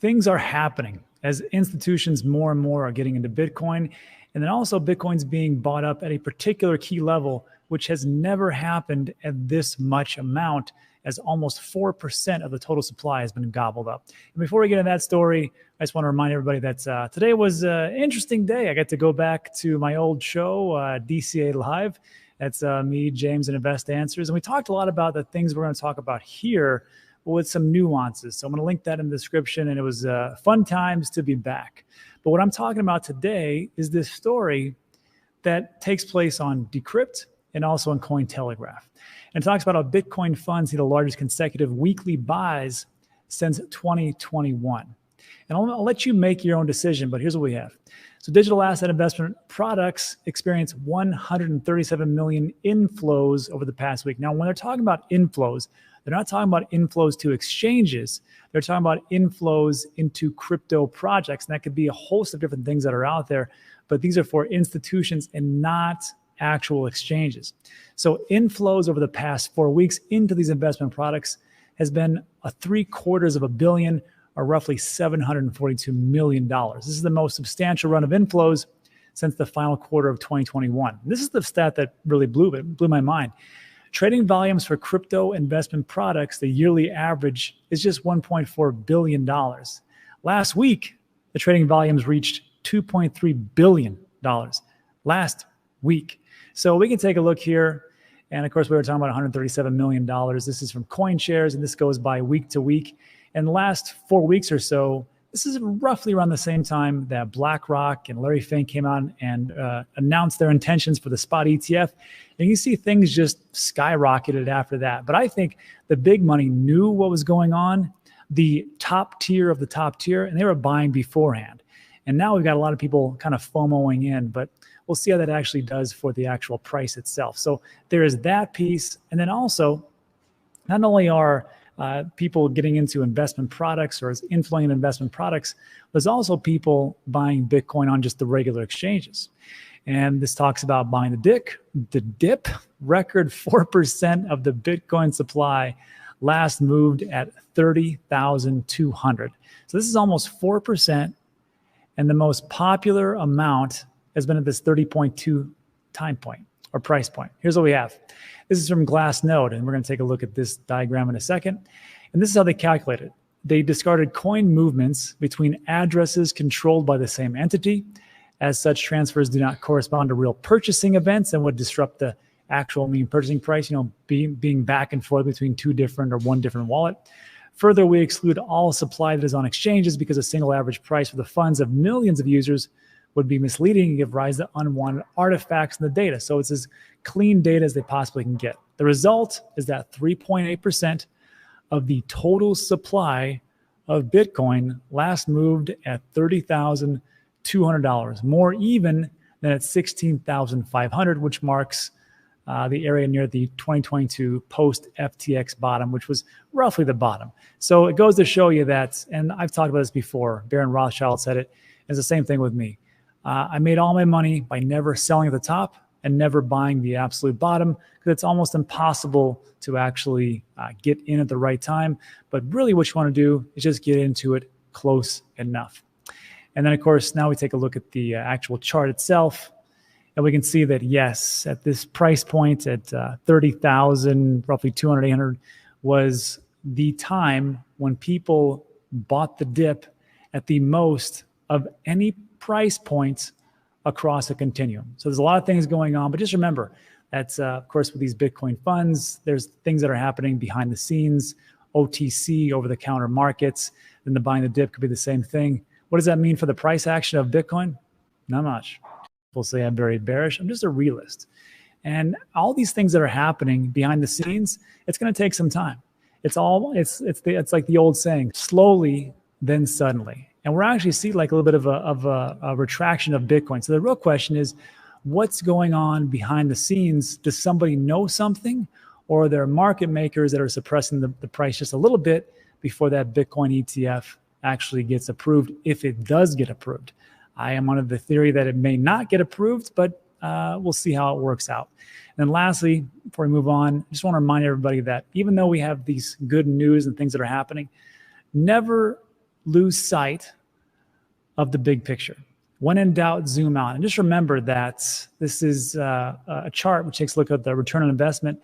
Things are happening as institutions more and more are getting into Bitcoin. And then also Bitcoin's being bought up at a particular key level, which has never happened at this much amount, as almost 4% of the total supply has been gobbled up. And before we get into that story, I just want to remind everybody that today was an interesting day. I got to go back to my old show, DCA Live. That's me, James, and Invest Answers. And we talked a lot about the things we're going to talk about here, but with some nuances. So I'm going to link that in the description. And it was fun times to be back. But what I'm talking about today is this story that takes place on Decrypt and also on Cointelegraph. And it talks about how Bitcoin funds see the largest consecutive weekly buys since 2021. And I'll let you make your own decision, but here's what we have. So digital asset investment products experienced 137 million inflows over the past week. Now, when they're talking about inflows, they're not talking about inflows to exchanges. They're talking about inflows into crypto projects. And that could be a host of different things that are out there, but these are for institutions and not actual exchanges. So inflows over the past 4 weeks into these investment products has been $750 million, or roughly $742 million. This is the most substantial run of inflows since the final quarter of 2021. This is the stat that really blew my mind. Trading volumes for crypto investment products, the yearly average is just $1.4 billion. Last week, the trading volumes reached $2.3 billion last week. So we can take a look here. And of course, we were talking about $137 million. This is from CoinShares, and this goes by week to week. And the last 4 weeks or so, this is roughly around the same time that BlackRock and Larry Fink came out and announced their intentions for the spot ETF. And you see things just skyrocketed after that. But I think the big money knew what was going on, the top tier of the top tier, and they were buying beforehand. And now we've got a lot of people kind of FOMOing in, but we'll see how that actually does for the actual price itself. So there is that piece. And then also, not only are people getting into investment products or is inflowing in investment products, there's also people buying Bitcoin on just the regular exchanges. And this talks about buying the dip, record 4% of the Bitcoin supply last moved at 30,200. So this is almost 4%. And the most popular amount has been at this 30.2 time point or price point. Here's what we have. This is from Glassnode, and we're going to take a look at this diagram in a second. And this is how they calculate it. They discarded coin movements between addresses controlled by the same entity. As such, transfers do not correspond to real purchasing events and would disrupt the actual mean purchasing price, being back and forth between two different or one different wallet. Further, we exclude all supply that is on exchanges because a single average price for the funds of millions of users would be misleading and give rise to unwanted artifacts in the data. So it's as clean data as they possibly can get. The result is that 3.8% of the total supply of Bitcoin last moved at $30,200, more even than at $16,500, which marks the area near the 2022 post-FTX bottom, which was roughly the bottom. So it goes to show you that, and I've talked about this before, Baron Rothschild said it, it's the same thing with me. I made all my money by never selling at the top and never buying the absolute bottom, because it's almost impossible to actually get in at the right time. But really what you want to do is just get into it close enough. And then, of course, now we take a look at the actual chart itself. And we can see that, yes, at this price point at 30,000, roughly 200, 800, was the time when people bought the dip at the most of any price points across a continuum. So there's a lot of things going on, but just remember that, of course, with these Bitcoin funds, there's things that are happening behind the scenes, OTC, over-the-counter markets, then the buying the dip could be the same thing. What does that mean for the price action of Bitcoin? Not much. People say I'm very bearish. I'm just a realist. And all these things that are happening behind the scenes, it's going to take some time. It's like the old saying, slowly, then suddenly. And we're actually seeing like a little bit of a retraction of Bitcoin. So the real question is, what's going on behind the scenes? Does somebody know something? Or are there market makers that are suppressing the price just a little bit before that Bitcoin ETF actually gets approved, if it does get approved? I am under the theory that it may not get approved, but we'll see how it works out. And then lastly, before we move on, I just want to remind everybody that even though we have these good news and things that are happening, never lose sight of the big picture. When in doubt, zoom out. And just remember that this is a chart which takes a look at the return on investment.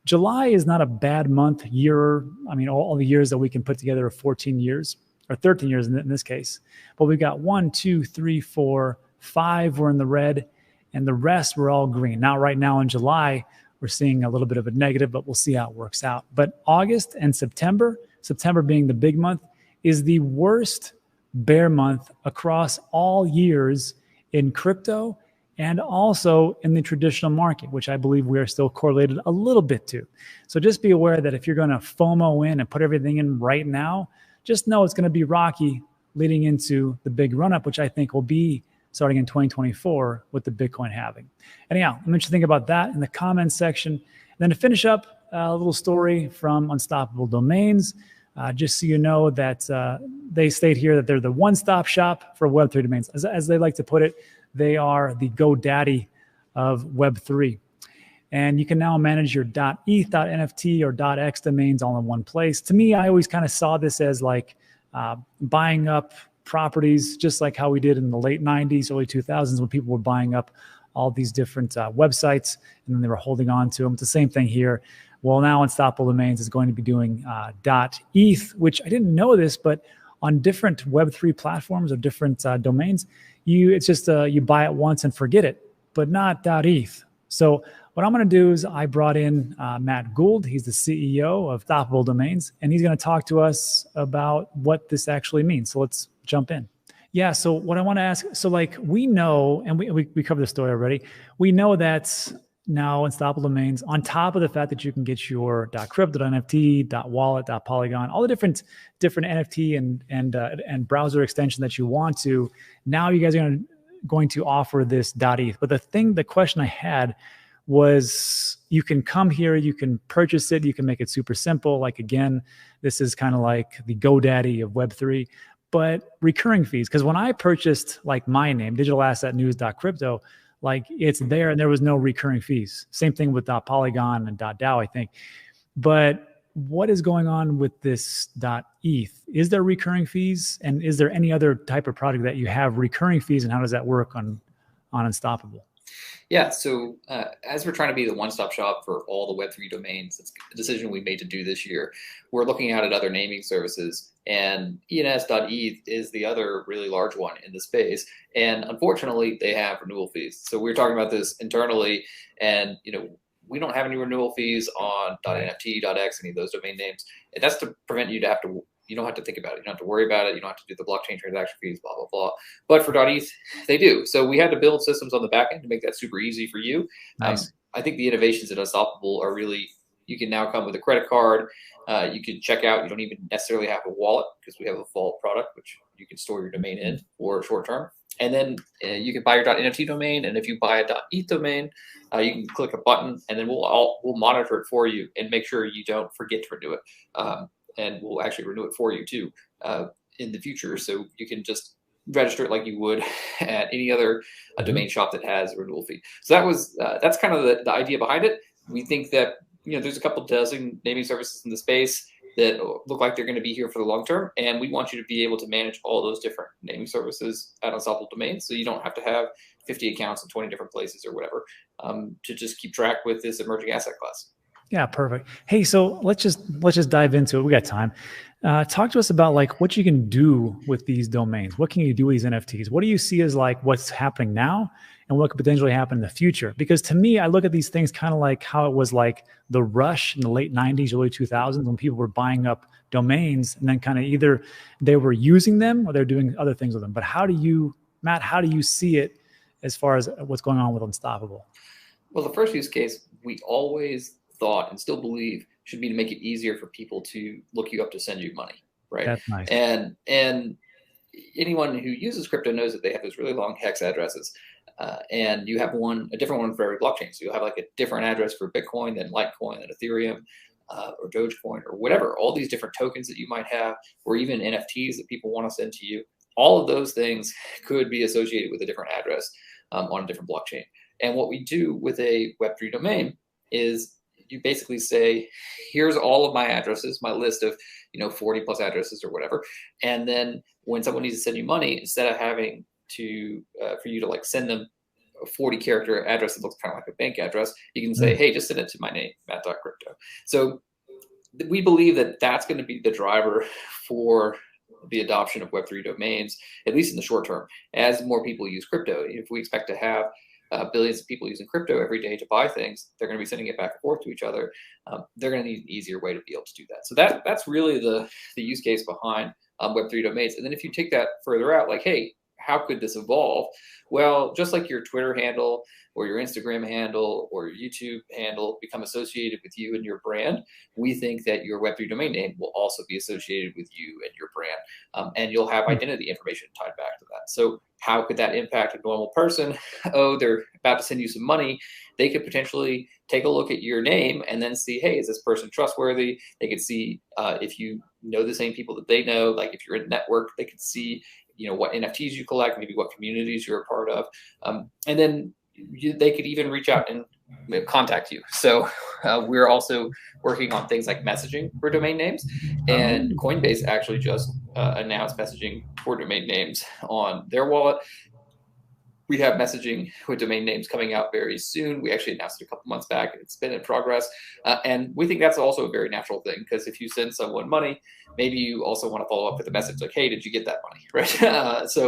July is not a bad month, year. I mean, all the years that we can put together are 14 years, or 13 years in this case. But we've got 1, 2, 3, 4, 5 we're in the red, and the rest were all green. Now, right now in July, we're seeing a little bit of a negative, but we'll see how it works out. But August and September, September being the big month, is the worst bear month across all years in crypto and also in the traditional market, which I believe we are still correlated a little bit to. So just be aware that if you're going to FOMO in and put everything in right now, just know it's going to be rocky leading into the big run-up, which I think will be starting in 2024 with the Bitcoin halving. Anyhow, I'm interested to think about that in the comments section. And then to finish up, a little story from Unstoppable Domains. Just so you know that they state here that they're the one-stop shop for Web3 domains. As they like to put it, they are the GoDaddy of Web3. And you can now manage your .eth, .nft, or .x domains all in one place. To me, I always kind of saw this as like buying up properties, just like how we did in the late 90s, early 2000s, when people were buying up all these different websites, and then they were holding on to them. It's the same thing here. Well, now Unstoppable Domains is going to be doing .eth, which I didn't know this, but on different Web3 platforms or different domains, it's just you buy it once and forget it, but not .eth. So what I'm going to do is I brought in Matt Gould. He's the CEO of Unstoppable Domains, and he's going to talk to us about what this actually means. So let's jump in. Yeah, so what I want to ask, so like we know, and we covered the story already, we know that now Unstoppable Domains, on top of the fact that you can get your .crypto, .nft, .wallet, .polygon, all the different NFT and browser extension that you want to, now you guys are going to offer this .eth. But the question I had was, you can come here, you can purchase it, you can make it super simple. Like, again, this is kind of like the GoDaddy of Web3, but recurring fees. Because when I purchased like my name, digitalassetnews.crypto, like it's there and there was no recurring fees. Same thing with .polygon and .dao, I think. But what is going on with this .eth? Is there recurring fees? And is there any other type of product that you have recurring fees, and how does that work on Unstoppable? Yeah, so as we're trying to be the one-stop shop for all the Web3 domains, it's a decision we made to do this year. We're looking out at other naming services, and ens.eth is the other really large one in the space. And unfortunately, they have renewal fees. So we're talking about this internally, and we don't have any renewal fees on .nft, .x, any of those domain names. And that's to prevent you to you don't have to think about it. You don't have to worry about it. You don't have to do the blockchain transaction fees, blah, blah, blah. But for .eth, they do. So we had to build systems on the back end to make that super easy for you. Nice. I think the innovations at Unstoppable are really, you can now come with a credit card. You can check out. You don't even necessarily have a wallet, because we have a vault product, which you can store your domain in for short term. And then you can buy your .nft domain. And if you buy a .eth domain, you can click a button, and then we'll monitor it for you and make sure you don't forget to renew it. And we'll actually renew it for you too in the future. So you can just register it like you would at any other domain shop that has a renewal fee. So that's kind of the idea behind it. We think that there's a couple dozen naming services in the space that look like they're going to be here for the long term, and we want you to be able to manage all those different naming services at Unstoppable Domains, so you don't have to have 50 accounts in 20 different places or whatever to just keep track with this emerging asset class. Yeah, perfect. Hey, so let's just dive into it. We got time. Talk to us about like what you can do with these domains. What can you do with these NFTs? What do you see as like what's happening now and what could potentially happen in the future? Because to me, I look at these things kind of like how it was like the rush in the late 90s, early 2000s, when people were buying up domains, and then kind of either they were using them or they're doing other things with them. But Matt, how do you see it as far as what's going on with Unstoppable? Well, the first use case we always thought and still believe should be to make it easier for people to look you up to send you money, right? That's nice. And anyone who uses crypto knows that they have those really long hex addresses, and you have a different one for every blockchain. So you'll have like a different address for Bitcoin than Litecoin than Ethereum or Dogecoin or whatever. All these different tokens that you might have, or even NFTs that people want to send to you. All of those things could be associated with a different address on a different blockchain. And what we do with a Web3 domain is you basically say, here's all of my addresses, my list of 40 plus addresses or whatever. And then when someone needs to send you money, instead of having to for you to like send them a 40 character address that looks kind of like a bank address, you can say, hey, just send it to my name, Matt.crypto. So we believe that that's going to be the driver for the adoption of Web3 domains, at least in the short term. As more people use crypto, if we expect to have billions of people using crypto every day to buy things, they're going to be sending it back and forth to each other. They're going to need an easier way to be able to do that. So that's really the use case behind Web3 domains. And then if you take that further out, like, hey, how could this evolve? Well, just like your Twitter handle or your Instagram handle or your YouTube handle become associated with you and your brand, we think that your Web3 domain name will also be associated with you and your brand. And you'll have identity information tied back to that. So how could that impact a normal person? Oh, they're about to send you some money. They could potentially take a look at your name and then see, hey, is this person trustworthy? They could see if you know the same people that they know, like if you're in a network, they could see what NFTs you collect, maybe what communities you're a part of. And then they could even reach out and contact you. So we're also working on things like messaging for domain names. And Coinbase actually just announced messaging for domain names on their wallet. We have messaging with domain names coming out very soon. We actually announced it a couple months back. It's been in progress. And we think that's also a very natural thing, because if you send someone money, maybe you also want to follow up with a message like, hey, did you get that money?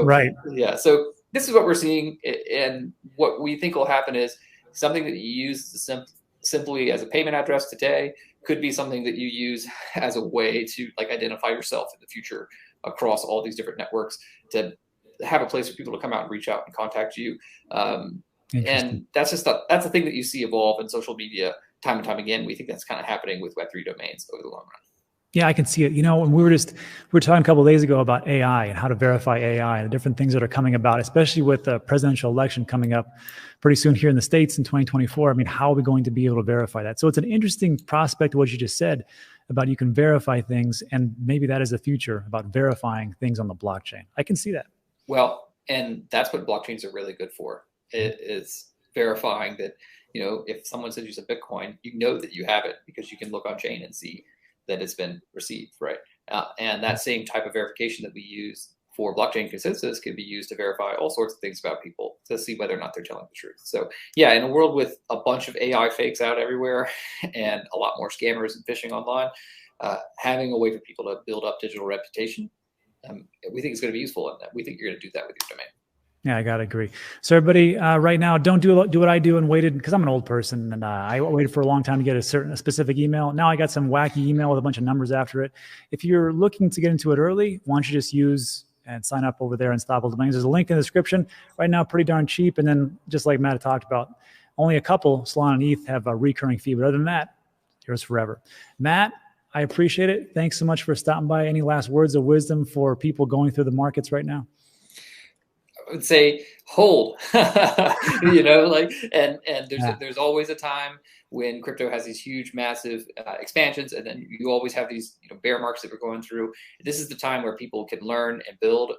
Right. Yeah. So this is what we're seeing. And what we think will happen is something that you use simply as a payment address today could be something that you use as a way to like identify yourself in the future across all these different networks, to have a place for people to come out and reach out and contact you. And that's a thing that you see evolve in social media time and time again. We think that's kind of happening with Web3 domains over the long run. Yeah, I can see it. When we were talking a couple of days ago about AI and how to verify AI and the different things that are coming about, especially with the presidential election coming up pretty soon here in the States in 2024. I mean, how are we going to be able to verify that? So it's an interesting prospect of what you just said about you can verify things, and maybe that is the future, about verifying things on the blockchain. I can see that. Well, and that's what blockchains are really good for. It is verifying that, if someone sends you some Bitcoin, you know that you have it because you can look on chain and see that it's been received, right? And that same type of verification that we use for blockchain consensus can be used to verify all sorts of things about people to see whether or not they're telling the truth. So yeah, in a world with a bunch of AI fakes out everywhere and a lot more scammers and phishing online, having a way for people to build up digital reputation, we think it's going to be useful, and we think you're going to do that with your domain. Yeah, I gotta agree. So everybody, right now, don't do what I do and waited, because I'm an old person, and I waited for a long time to get a specific email. Now I got some wacky email with a bunch of numbers after it. If you're looking to get into it early, why don't you just use and sign up over there in Unstoppable Domains? There's a link in the description. Right now, pretty darn cheap. And then just like Matt talked about, only a couple, Solana and ETH, have a recurring fee. But other than that, yours forever. Matt, I appreciate it. Thanks so much for stopping by. Any last words of wisdom for people going through the markets right now? I would say hold, there's always a time when crypto has these huge, massive expansions, and then you always have these bear markets that we're going through. This is the time where people can learn and build,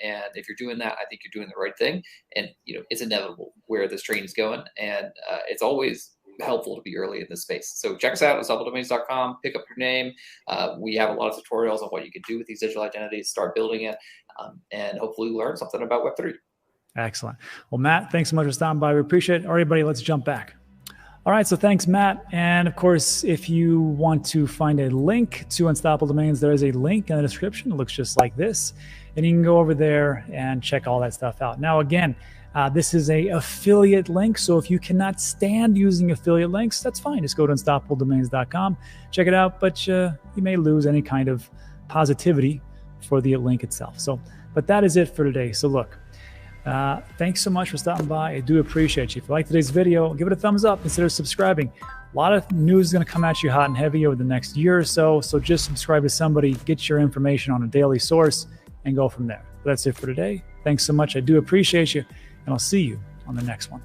and if you're doing that, I think you're doing the right thing. And it's inevitable where this train is going, and it's always helpful to be early in this space. So check us out at unstoppabledomains.com, pick up your name. We have a lot of tutorials on what you can do with these digital identities, start building it, and hopefully learn something about Web3. Excellent. Well, Matt, thanks so much for stopping by. We appreciate it. All right, everybody, let's jump back. All right, so thanks, Matt. And of course, if you want to find a link to Unstoppable Domains, there is a link in the description. It looks just like this. And you can go over there and check all that stuff out. Now, again, this is a affiliate link. So if you cannot stand using affiliate links, that's fine. Just go to unstoppabledomains.com, check it out. But you may lose any kind of positivity for the link itself. But that is it for today. So look, thanks so much for stopping by. I do appreciate you. If you like today's video, give it a thumbs up. Consider subscribing. A lot of news is going to come at you hot and heavy over the next year or so. So just subscribe to somebody, get your information on a daily source, and go from there. But that's it for today. Thanks so much. I do appreciate you. And I'll see you on the next one.